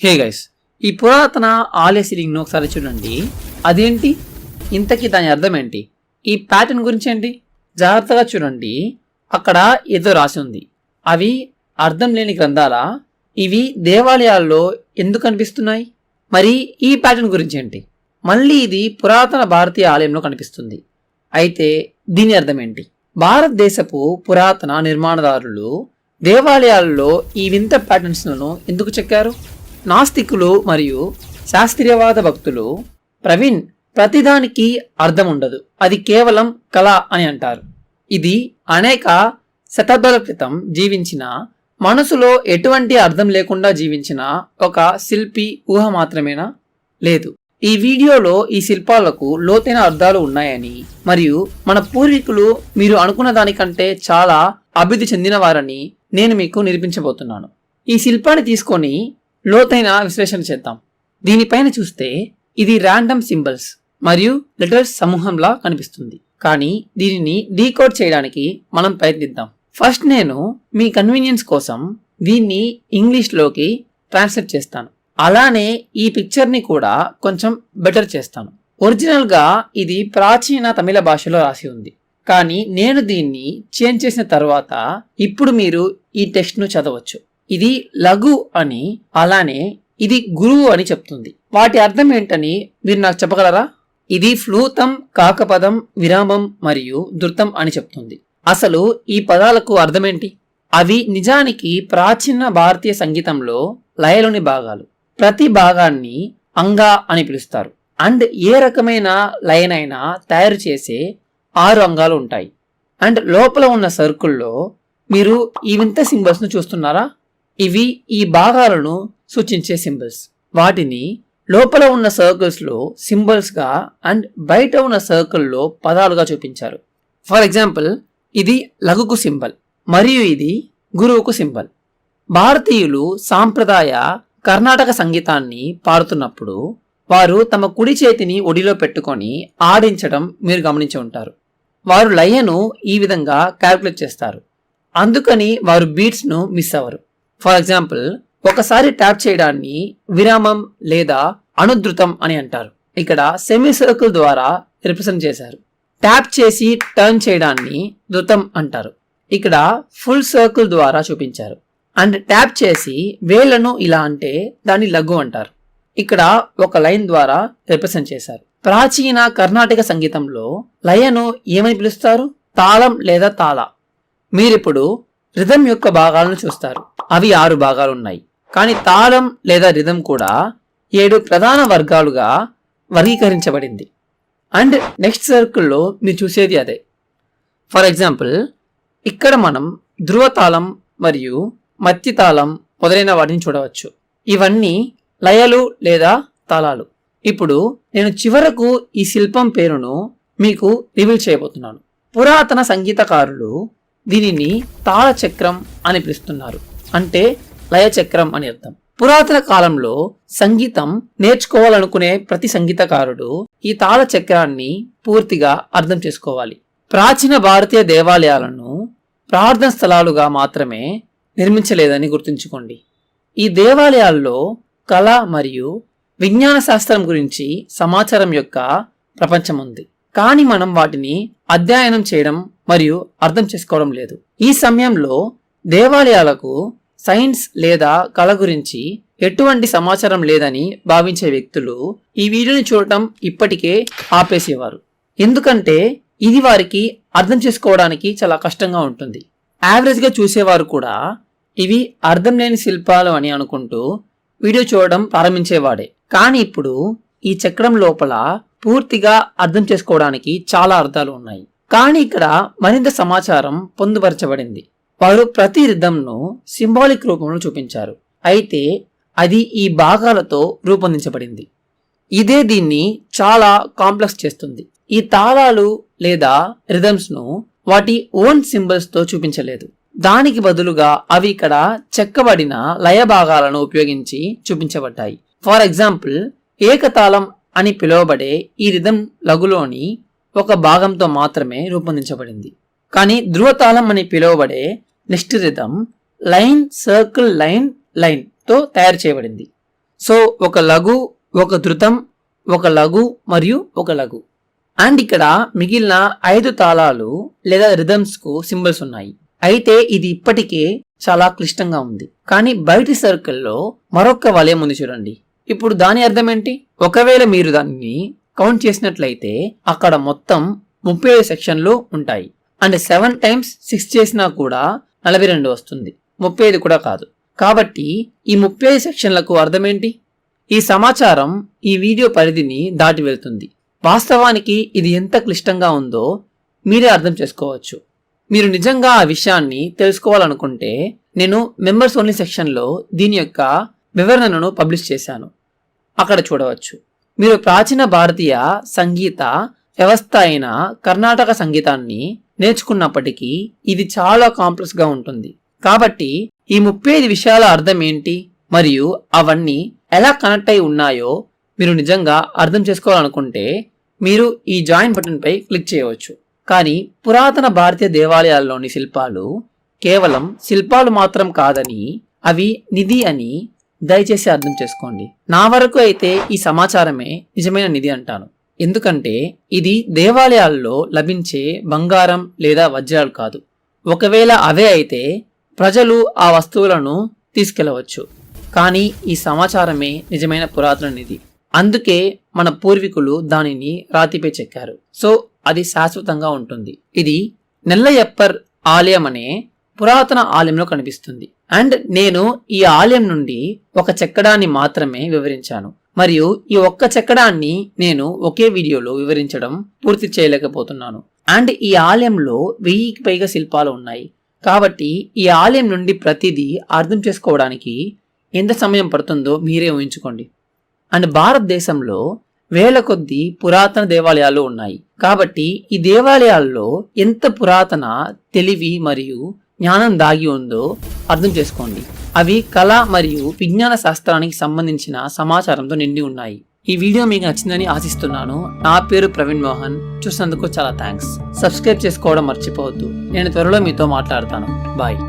Hey guys, ఈ పురాతన ఆలయ సీలింగ్ను ఒకసారి చూడండి. అదేంటి? ఇంతకీ దాని అర్థం ఏంటి? ఈ ప్యాటర్న్ గురించి ఏంటి? జాగ్రత్తగా చూడండి. అక్కడ ఏదో రాసి ఉంది. అవి అర్థం లేని గ్రంథాలా? ఇవి దేవాలయాల్లో ఎందుకు కనిపిస్తున్నాయి? మరి ఈ ప్యాటర్న్ గురించి ఏంటి? మళ్ళీ ఇది పురాతన భారతీయ ఆలయంలో కనిపిస్తుంది. అయితే దీని అర్థం ఏంటి? భారతదేశపు పురాతన నిర్మాణదారులు దేవాలయాల్లో ఈ వింత ప్యాటర్న్స్లను ఎందుకు చెక్కారు? నాస్తికులు మరియు శాస్త్రీయవాద భక్తులు ప్రవీణ్, ప్రతిదానికి అర్థం ఉండదు, అది కేవలం కళ అని అంటారు. ఇది అనేక శతాబ్దాల క్రితం జీవించిన, మనసులో ఎటువంటి అర్థం లేకుండా జీవించిన ఒక శిల్పి ఊహ మాత్రమేనా? లేదు. ఈ వీడియోలో ఈ శిల్పాలకు లోతైన అర్థాలు ఉన్నాయని మరియు మన పూర్వీకులు మీరు అనుకున్న దానికంటే చాలా అభివృద్ధి చెందినవారని నేను మీకు నిరూపించబోతున్నాను. ఈ శిల్పాన్ని తీసుకొని లోతైన విశ్లేషణ చేద్దాం. దీనిపైన చూస్తే ఇది ర్యాండమ్ సింబల్స్ మరియు లెటర్స్ సమూహంలా కనిపిస్తుంది. కానీ దీనిని డీకోడ్ చేయడానికి మనం ప్రయత్నిద్దాం. ఫస్ట్ నేను మీ కన్వీనియన్స్ కోసం దీన్ని ఇంగ్లీష్లోకి ట్రాన్స్లేట్ చేస్తాను. అలానే ఈ పిక్చర్ని కూడా కొంచెం బెటర్ చేస్తాను. ఒరిజినల్గా ఇది ప్రాచీన తమిళ భాషలో రాసి ఉంది, కానీ నేను దీన్ని చేంజ్ చేసిన తర్వాత ఇప్పుడు మీరు ఈ టెక్స్ట్ను చదవచ్చు. ఇది లఘు అని, అలానే ఇది గురువు అని చెప్తుంది. వాటి అర్థం ఏంటని మీరు నాకు చెప్పగలరా? ఇది ఫ్లూతం, కాకపదం, విరామం మరియు ధృతం అని చెప్తుంది. అసలు ఈ పదాలకు అర్థమేంటి? అవి నిజానికి ప్రాచీన భారతీయ సంగీతంలో లయలోని భాగాలు. ప్రతి భాగాన్ని అంగా అని పిలుస్తారు. అండ్ ఏ రకమైన లయనైనా తయారు చేసే 6 అంగాలు ఉంటాయి. అండ్ లోపల ఉన్న సర్కిల్లో మీరు ఈ వింత సింబల్స్ ను చూస్తున్నారా? ఇవి ఈ భాగాలను సూచించే సింబల్స్. వాటిని లోపల ఉన్న సర్కిల్స్ లో సింబల్స్ గా అండ్ బయట ఉన్న సర్కిల్లో పదాలుగా చూపించారు. ఫర్ ఎగ్జాంపుల్, ఇది లఘుకు సింబల్ మరియు ఇది గురువుకు సింబల్. భారతీయులు సాంప్రదాయ కర్ణాటక సంగీతాన్ని పాడుతున్నప్పుడు వారు తమ కుడి చేతిని ఒడిలో పెట్టుకొని ఆడించడం మీరు గమనించి ఉంటారు. వారు లయను ఈ విధంగా క్యాల్కులేట్ చేస్తారు, అందుకని వారు బీట్స్ ను మిస్ అవ్వరు. ఫర్ ఎగ్జాంపుల్, ఒకసారి ట్యాప్ చేయడాన్ని విరామం లేదా అనుధృతం అని అంటారు. ఇక్కడ సెమీ సర్కిల్ ద్వారా రిప్రజెంట్ చేశారు. ట్యాప్ చేసి టర్న్ చేయడాన్ని ధృతం అంటారు. ఇక్కడ ఫుల్ సర్కిల్ ద్వారా చూపించారు. అండ్ ట్యాప్ చేసి వేళ్లను ఇలా అంటే దాన్ని లఘు అంటారు. ఇక్కడ ఒక లైన్ ద్వారా రిప్రజెంట్ చేశారు. ప్రాచీన కర్ణాటక సంగీతంలో లయను ఏమని పిలుస్తారు? తాళం లేదా తాళ. మీరిప్పుడు రిథం యొక్క భాగాలను చూస్తారు. అవి 6 భాగాలు ఉన్నాయి. కానీ తాళం లేదా రిథం కూడా 7 ప్రధాన వర్గాలుగా వర్గీకరించబడింది. అండ్ నెక్స్ట్ సర్కిల్లో మీరు చూసేది అదే. ఫర్ ఎగ్జాంపుల్, ఇక్కడ మనం ధ్రువతాళం మరియు మత్తి తాళం మొదలైన వాటిని చూడవచ్చు. ఇవన్నీ లయలు లేదా తాళాలు. ఇప్పుడు నేను చివరకు ఈ శిల్పం పేరును మీకు రివీల్ చేయబోతున్నాను. పురాతన సంగీతకారులు దీనిని తాళ చక్రం అని పిలుస్తున్నారు, అంటే లయ చక్రం అని అర్థం. పురాతన కాలంలో సంగీతం నేర్చుకోవాలనుకునే ప్రతి సంగీతకారుడు ఈ తాళ చక్రాన్ని పూర్తిగా అర్థం చేసుకోవాలి. ప్రాచీన భారతీయ దేవాలయాలను ప్రార్థన స్థలాలుగా మాత్రమే నిర్మించలేదని గుర్తుంచుకోండి. ఈ దేవాలయాల్లో కళ మరియు విజ్ఞాన శాస్త్రం గురించి సమాచారం యొక్క ప్రపంచం ఉంది, కానీ మనం వాటిని అధ్యయనం చేయడం మరియు అర్థం చేసుకోవడం లేదు. ఈ సమయంలో దేవాలయాలకు సైన్స్ లేదా కళ గురించి ఎటువంటి సమాచారం లేదని భావించే వ్యక్తులు ఈ వీడియోని చూడటం ఇప్పటికే ఆపేసేవారు, ఎందుకంటే ఇది వారికి అర్థం చేసుకోవడానికి చాలా కష్టంగా ఉంటుంది. యావరేజ్గా చూసేవారు కూడా ఇవి అర్థం లేని శిల్పాలు అని అనుకుంటూ వీడియో చూడడం ప్రారంభించేవాడే. కానీ ఇప్పుడు ఈ చక్రం లోపల పూర్తిగా అర్థం చేసుకోవడానికి చాలా అర్థాలు ఉన్నాయి. కానీ ఇక్కడ మరింత సమాచారం పొందుపరచబడింది. వారు ప్రతి రిథంను సింబాలిక్ రూపంలో చూపించారు, అయితే అది ఈ భాగాలతో రూపొందించబడింది. ఇదే దీన్ని చాలా కాంప్లెక్స్ చేస్తుంది. ఈ తాళాలు లేదా రిథమ్స్ ను వాటి ఓన్ సింబల్స్ తో చూపించలేదు. దానికి బదులుగా అవి ఇక్కడ చెక్కబడిన లయ భాగాలను ఉపయోగించి చూపించబడ్డాయి. ఫర్ ఎగ్జాంపుల్, ఏకతాళం అని పిలువబడే ఈ రిథం లఘులోని ఒక భాగంతో మాత్రమే రూపొందించబడింది. కానీ ధ్రువతాళం అని పిలువబడే next rhythm line, circle, line, line తో తయారు చేయబడింది. సో ఒక లఘు, ఒక ధృతం, ఒక లఘు మరియు ఒక లఘు. అండ్ ఇక్కడ మిగిలిన 5 తాళాలు లేదా రిథమ్స్ కు సింబల్స్ ఉన్నాయి. అయితే ఇది ఇప్పటికే చాలా క్లిష్టంగా ఉంది. కానీ బయటి సర్కిల్లో మరొక వలయం ఉంది చూడండి. ఇప్పుడు దాని అర్థం ఏంటి? ఒకవేళ మీరు దాన్ని కౌంట్ చేసినట్లయితే అక్కడ మొత్తం 35 సెక్షన్లు ఉంటాయి. అండ్ 7 times 6 చేసినా కూడా 42 వస్తుంది, 35 కూడా కాదు. కాబట్టి ఈ 35 సెక్షన్లకు అర్థమేంటి? ఈ సమాచారం ఈ వీడియో పరిధిని దాటి వెళ్తుంది. వాస్తవానికి ఇది ఎంత క్లిష్టంగా ఉందో మీరే అర్థం చేసుకోవచ్చు. మీరు నిజంగా ఆ విషయాన్ని తెలుసుకోవాలనుకుంటే నేను మెంబర్స్ ఓన్లీ సెక్షన్లో దీని యొక్క వివరణను పబ్లిష్ చేశాను, అక్కడ చూడవచ్చు. మీరు ప్రాచీన భారతీయ సంగీత వ్యవస్థ అయిన కర్ణాటక సంగీతాన్ని నేర్చుకున్నప్పటికీ ఇది చాలా కాంప్లెక్స్ గా ఉంటుంది. కాబట్టి ఈ 35 విషయాల అర్థం ఏంటి మరియు అవన్నీ ఎలా కనెక్ట్ అయి ఉన్నాయో మీరు నిజంగా అర్థం చేసుకోవాలనుకుంటే మీరు ఈ జాయిన్ బటన్ పై క్లిక్ చేయవచ్చు. కానీ పురాతన భారతీయ దేవాలయాల్లోని శిల్పాలు కేవలం శిల్పాలు మాత్రం కాదని, అవి నిధి అని దయచేసి అర్థం చేసుకోండి. నా వరకు అయితే ఈ సమాచారమే నిజమైన నిధి అంటాను. ఎందుకంటే ఇది దేవాలయాల్లో లభించే బంగారం లేదా వజ్రాలు కాదు. ఒకవేళ అవే అయితే ప్రజలు ఆ వస్తువులను తీసుకెళ్లవచ్చు. కానీ ఈ సమాచారమే నిజమైన పురాతన నిధి. అందుకే మన పూర్వీకులు దానిని రాతిపై చెక్కారు. సో అది శాశ్వతంగా ఉంటుంది. ఇది నెల్లయప్పర్ ఆలయం అనే పురాతన ఆలయంలో కనిపిస్తుంది. అండ్ నేను ఈ ఆలయం నుండి ఒక చెక్కడాన్ని మాత్రమే వివరించాను, మరియు ఈ ఒక్క చెక్కడాన్ని నేను ఒకే వీడియోలో వివరించడం పూర్తి చేయలేకపోతున్నాను. అండ్ ఈ ఆలయంలో 1000కి పైగా శిల్పాలు ఉన్నాయి. కాబట్టి ఈ ఆలయం నుండి ప్రతిదీ అర్థం చేసుకోవడానికి ఎంత సమయం పడుతుందో మీరే ఊహించుకోండి. అండ్ భారతదేశంలో వేల కొద్ది పురాతన దేవాలయాలు ఉన్నాయి. కాబట్టి ఈ దేవాలయాల్లో ఎంత పురాతన తెలివి మరియు జ్ఞానం దాగి ఉందో అర్థం చేసుకోండి. అవి కళ మరియు విజ్ఞాన శాస్త్రానికి సంబంధించిన సమాచారంతో నిండి ఉన్నాయి. ఈ వీడియో మీకు నచ్చిందని ఆశిస్తున్నాను. నా పేరు ప్రవీణ్ మోహన్. చూసినందుకు చాలా థ్యాంక్స్. సబ్స్క్రైబ్ చేసుకోవడం మర్చిపోవద్దు. నేను త్వరలో మీతో మాట్లాడతాను. బాయ్.